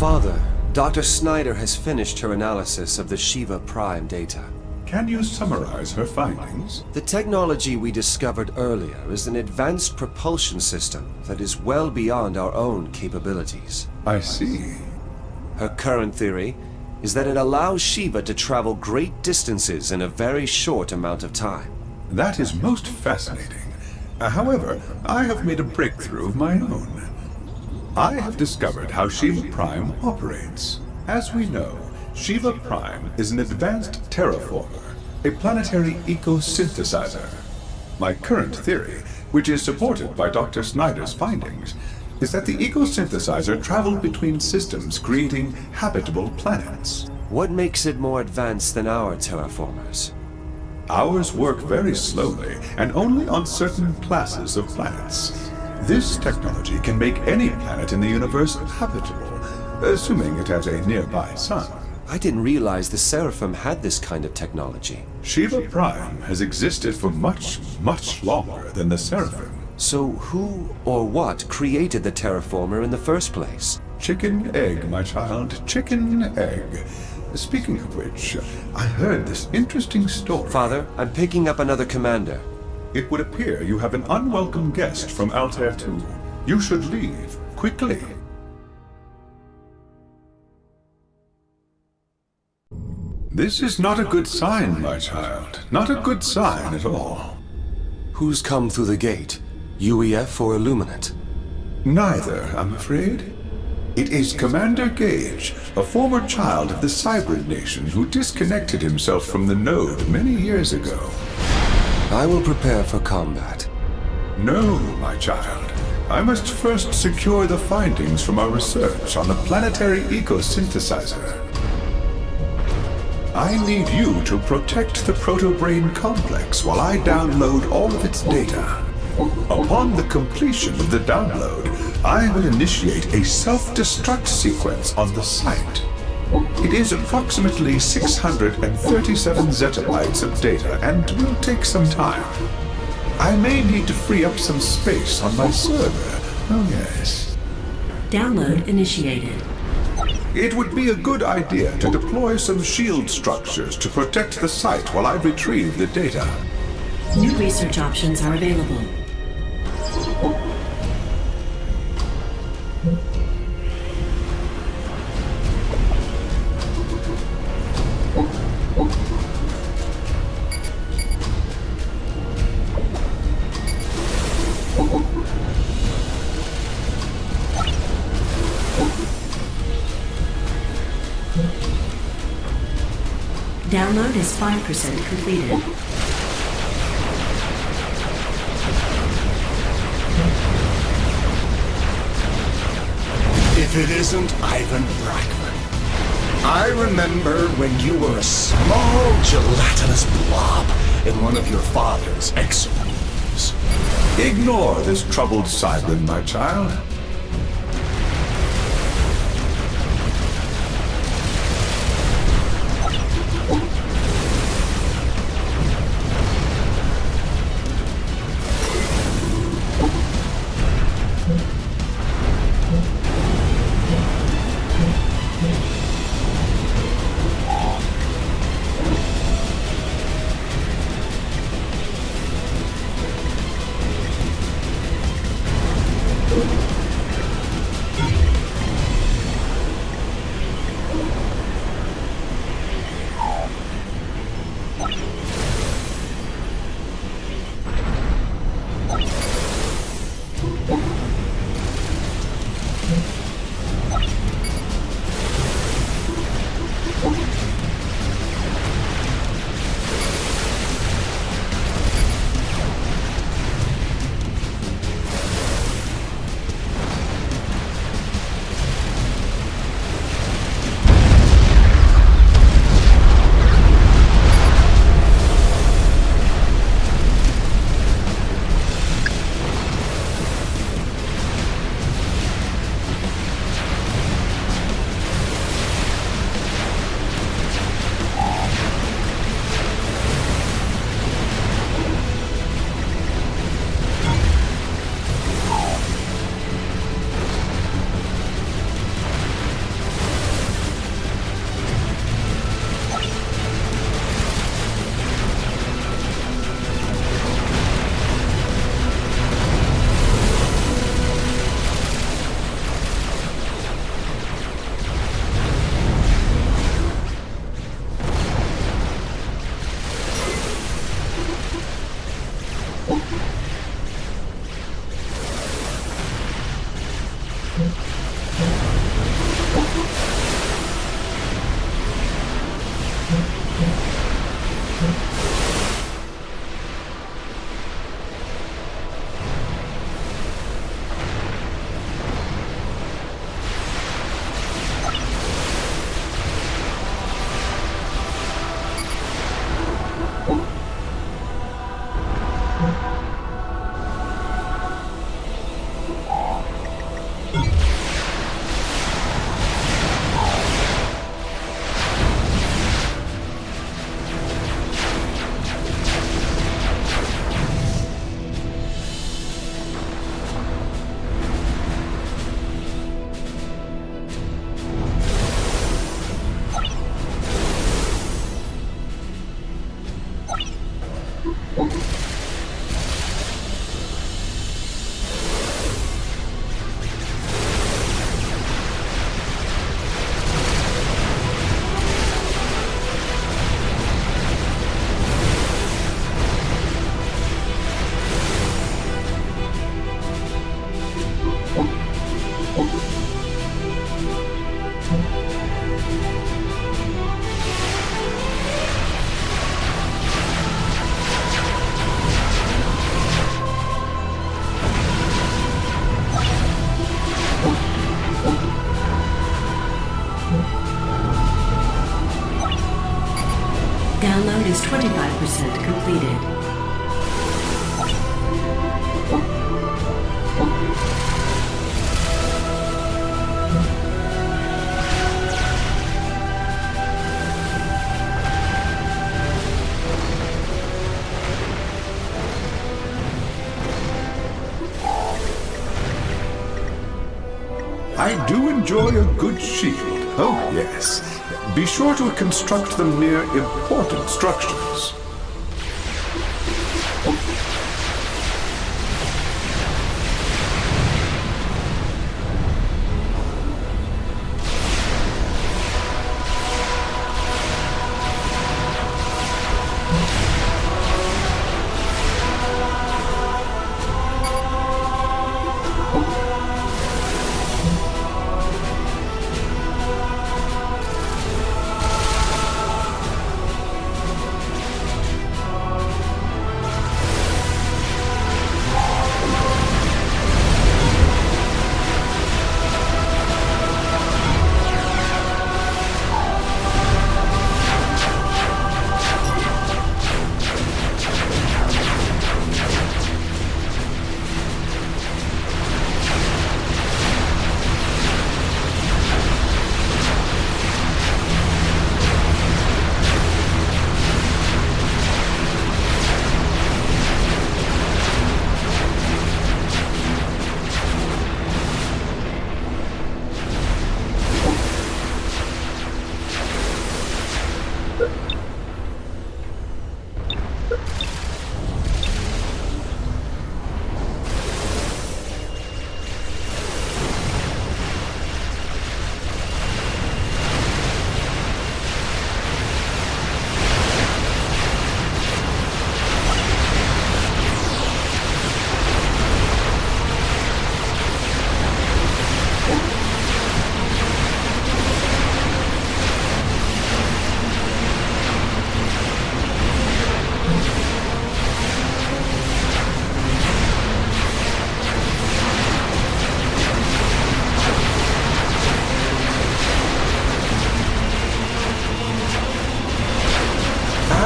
Father, Dr. Snyder has finished her analysis of the Shiva Prime data. Can you summarize her findings? The technology we discovered earlier is an advanced propulsion system that is well beyond our own capabilities. I see. Her current theory is that it allows Shiva to travel great distances in a very short amount of time. That is most fascinating. However, I have made a breakthrough of my own. I have discovered how Shiva Prime operates. As we know, Shiva Prime is an advanced terraformer, a planetary eco-synthesizer. My current theory, which is supported by Dr. Snyder's findings, is that the eco-synthesizer traveled between systems creating habitable planets. What makes it more advanced than our terraformers? Ours work very slowly and only on certain classes of planets. This technology can make any planet in the universe habitable, assuming it has a nearby sun. I didn't realize the Seraphim had this kind of technology. Shiva Prime has existed for much, much longer than the Seraphim. So who or what created the terraformer in the first place? Chicken egg, my child, chicken egg. Speaking of which, I heard this interesting story. Father, I'm picking up another commander. It would appear you have an unwelcome guest from Altair 2. You should leave, quickly. This is not a good sign, my child. Not a good sign at all. Who's come through the gate? UEF or Illuminate? Neither, I'm afraid. It is Commander Gage, a former child of the Cybrid Nation who disconnected himself from the node many years ago. I will prepare for combat. No, my child. I must first secure the findings from our research on the planetary eco-synthesizer. I need you to protect the proto-brain complex while I download all of its data. Upon the completion of the download, I will initiate a self-destruct sequence on the site. It is approximately 637 zettabytes of data and will take some time. I may need to free up some space on my server. Oh yes. Download initiated. It would be a good idea to deploy some shield structures to protect the site while I retrieve the data. New research options are available. Download is 5% completed. If it isn't Ivan Brackman. I remember when you were a small gelatinous blob in one of your father's exomoves. Ignore this troubled Cybrid, my child. Download is 25% completed. I do enjoy a good shield. Oh, yes. Be sure to construct them near important structures.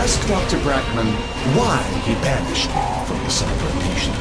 Ask Dr. Brackman why he banished me from the celebration.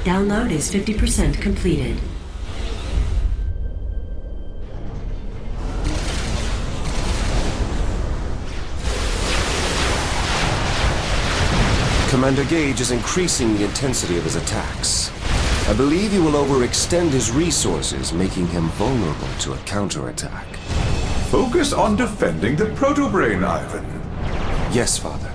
Download is 50% completed. Commander Gage is increasing the intensity of his attacks. I believe he will overextend his resources, making him vulnerable to a counterattack. Focus on defending the proto-brain, Ivan. Yes, Father.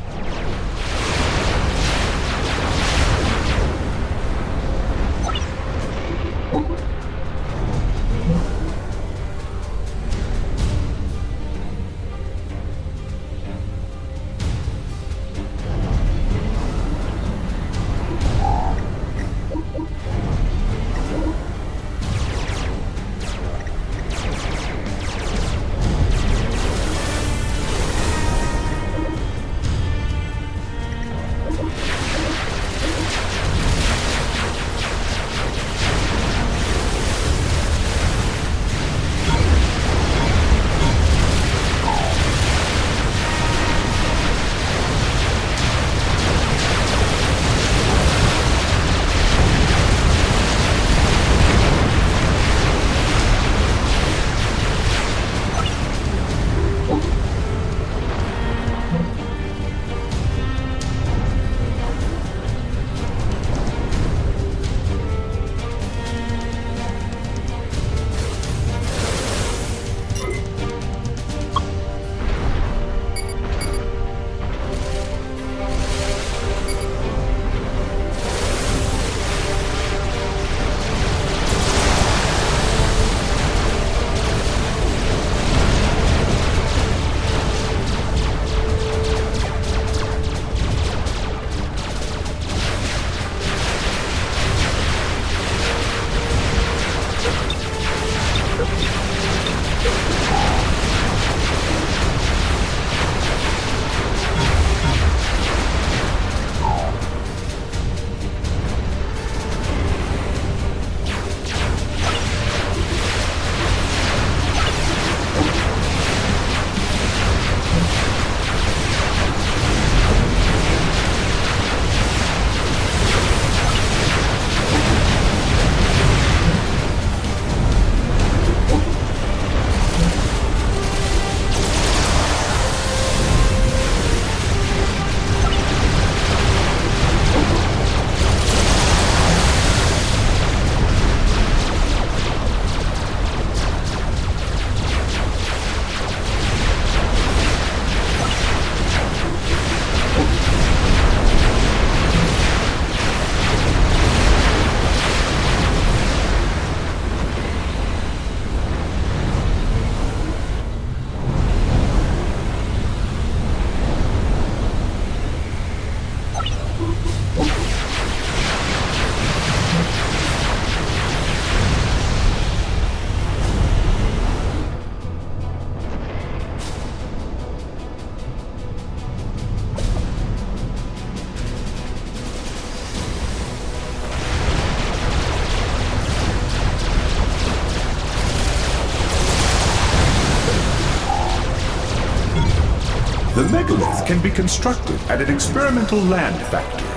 The megalith can be constructed at an experimental land factory.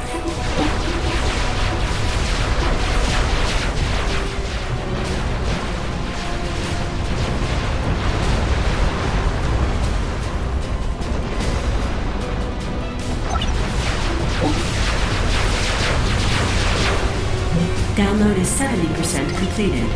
Download is 70% completed.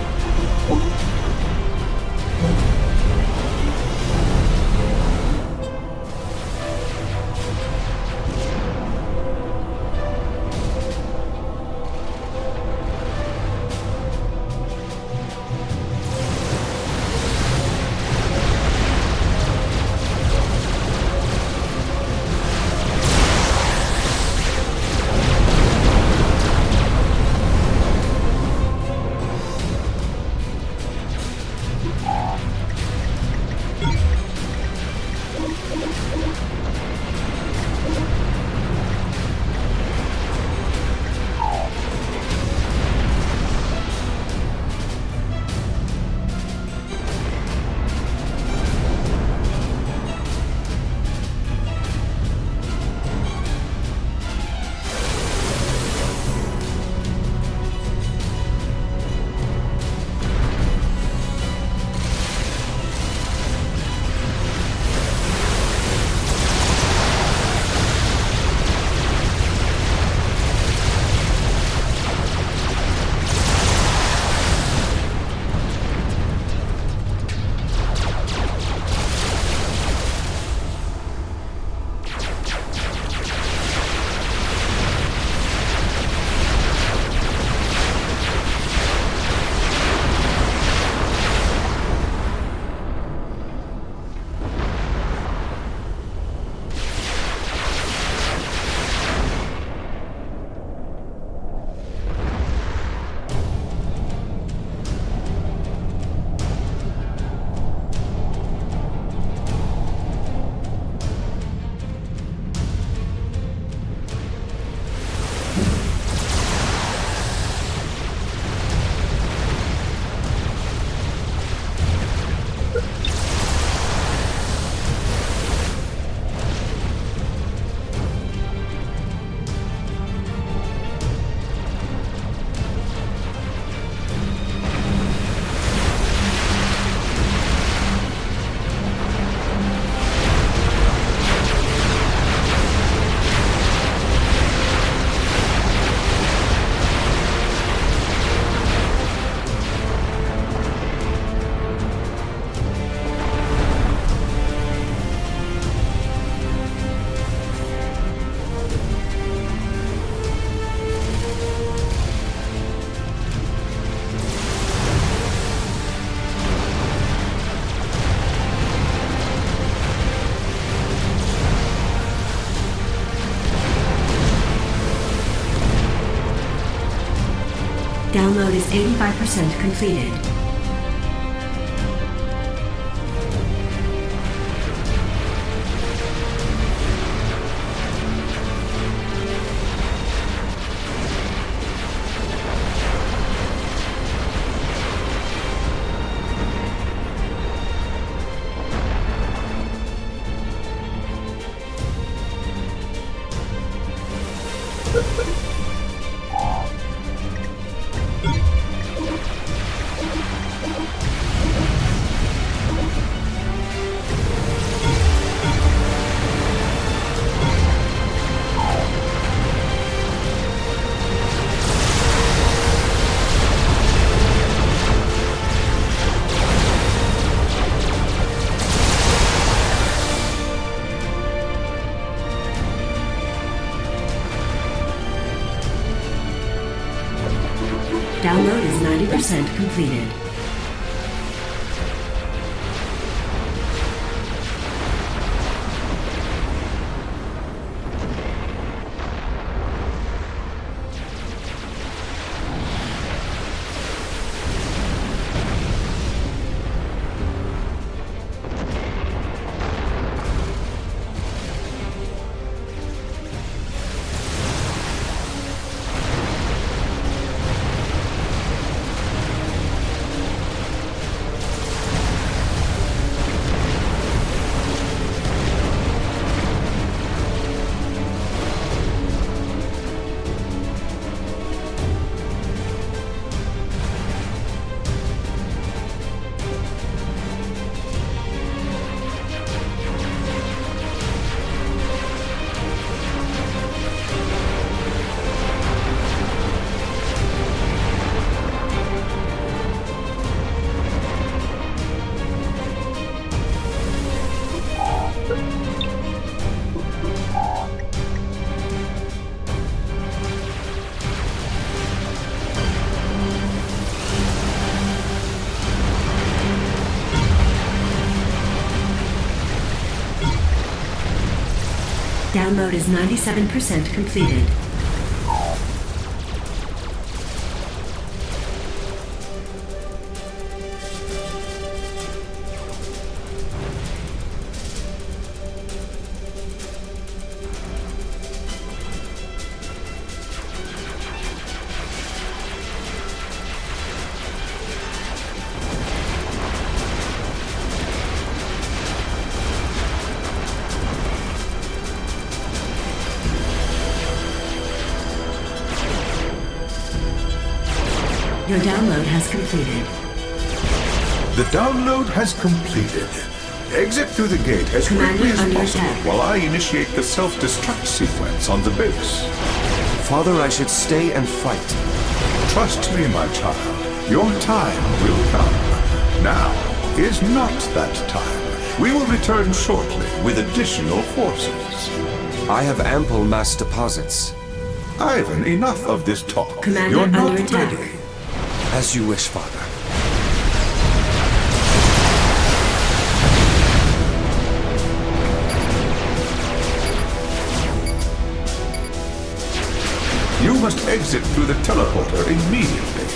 Download is 85% completed. Download is 90% completed. Download is 97% completed. Your download has completed. The download has completed. Exit through the gate as quickly as possible while I initiate the self-destruct sequence on the base. Father, I should stay and fight. Trust me, my child. Your time will come. Now is not that time. We will return shortly with additional forces. I have ample mass deposits. Ivan, enough of this talk. Commander, You're not under attack. ready. As you wish, Father. You must exit through the teleporter immediately.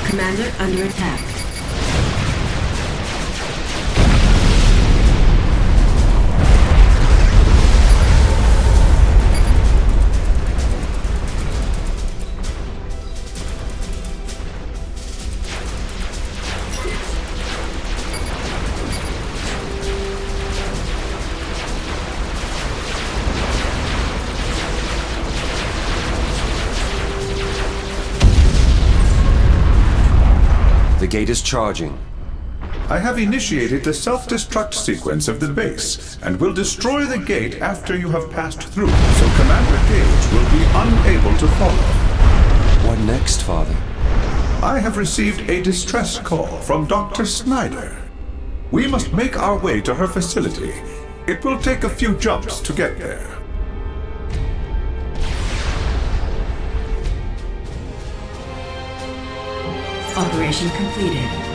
Commander under attack. The gate is charging. I have initiated the self-destruct sequence of the base and will destroy the gate after you have passed through, so Commander Gage will be unable to follow. What next, Father? I have received a distress call from Dr. Snyder. We must make our way to her facility. It will take a few jumps to get there. Operation completed.